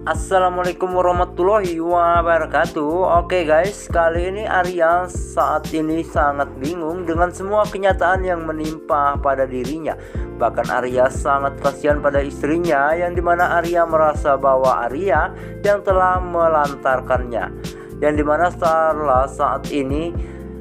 Assalamualaikum warahmatullahi wabarakatuh. Oke guys, kali ini Arya saat ini sangat bingung dengan semua kenyataan yang menimpa pada dirinya. Bahkan Arya sangat kasihan pada istrinya, yang dimana Arya merasa bahwa Arya yang telah melantarkannya, yang dimana setelah saat ini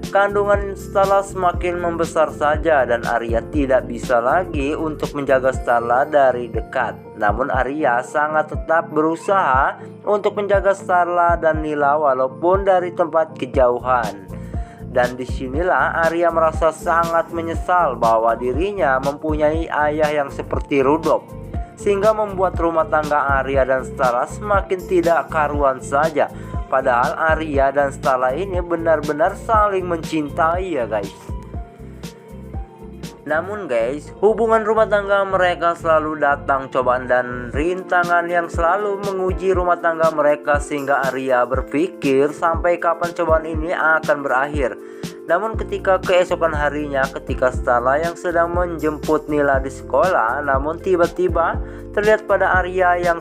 kandungan Starla semakin membesar saja dan Arya tidak bisa lagi untuk menjaga Starla dari dekat. Namun Arya sangat tetap berusaha untuk menjaga Starla dan Nila walaupun dari tempat kejauhan. Dan disinilah Arya merasa sangat menyesal bahwa dirinya mempunyai ayah yang seperti Rudolf, sehingga membuat rumah tangga Arya dan Starla semakin tidak karuan saja. Padahal Arya dan Starla ini benar-benar saling mencintai ya guys. Namun guys, hubungan rumah tangga mereka selalu datang cobaan dan rintangan yang selalu menguji rumah tangga mereka, sehingga Arya berpikir sampai kapan cobaan ini akan berakhir. Namun ketika keesokan harinya, ketika Starla yang sedang menjemput Nila di sekolah, namun tiba-tiba terlihat pada Arya yang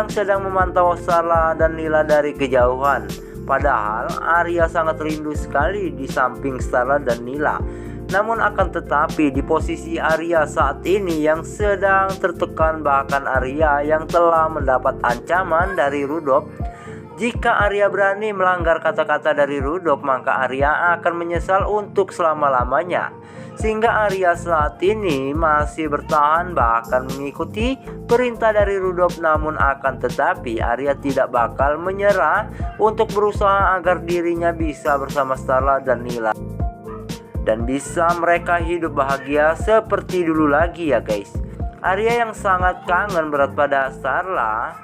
sedang memantau Starla dan Nila dari kejauhan. Padahal Arya sangat rindu sekali di samping Starla dan Nila. Namun akan tetapi di posisi Arya saat ini yang sedang tertekan, bahkan Arya yang telah mendapat ancaman dari Rudolf. Jika Arya berani melanggar kata-kata dari Rudolf, maka Arya akan menyesal untuk selama-lamanya. Sehingga Arya saat ini masih bertahan bahkan mengikuti perintah dari Rudolf. Namun akan tetapi Arya tidak bakal menyerah untuk berusaha agar dirinya bisa bersama Starla dan Nila, dan bisa mereka hidup bahagia seperti dulu lagi ya guys. Arya yang sangat kangen berat pada Starla.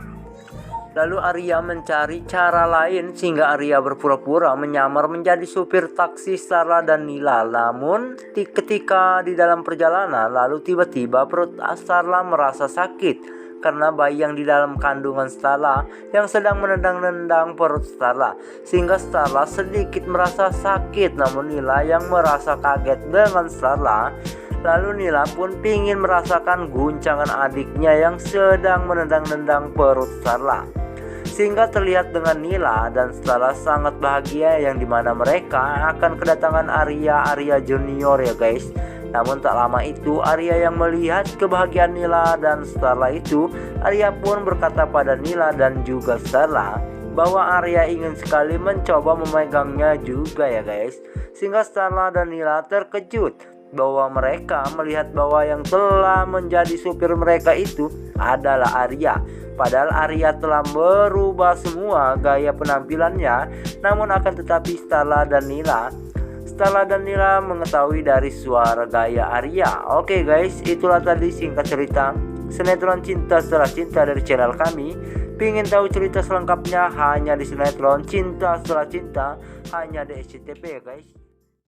Lalu Arya mencari cara lain sehingga Arya berpura-pura menyamar menjadi supir taksi Starla dan Nila. Namun ketika di dalam perjalanan, lalu tiba-tiba perut Starla merasa sakit karena bayi yang di dalam kandungan Starla yang sedang menendang-nendang perut Starla, sehingga Starla sedikit merasa sakit. Namun Nila yang merasa kaget dengan Starla. Lalu Nila pun ingin merasakan guncangan adiknya yang sedang menendang-nendang perut Starla, sehingga terlihat dengan Nila dan Starla sangat bahagia, yang dimana mereka akan kedatangan Arya Junior ya guys. Namun tak lama itu Arya yang melihat kebahagiaan Nila dan Starla itu, Arya pun berkata pada Nila dan juga Starla bahwa Arya ingin sekali mencoba memegangnya juga ya guys. Sehingga Starla dan Nila terkejut bahwa mereka melihat bahwa yang telah menjadi supir mereka itu adalah Arya. Padahal Arya telah berubah semua gaya penampilannya. Namun akan tetapi Starla dan Nila mengetahui dari suara gaya Arya. Oke guys, itulah tadi singkat cerita sinetron Cinta Setelah Cinta dari channel kami. Pingin tahu cerita selengkapnya hanya di sinetron Cinta Setelah Cinta, hanya di SCTV ya guys.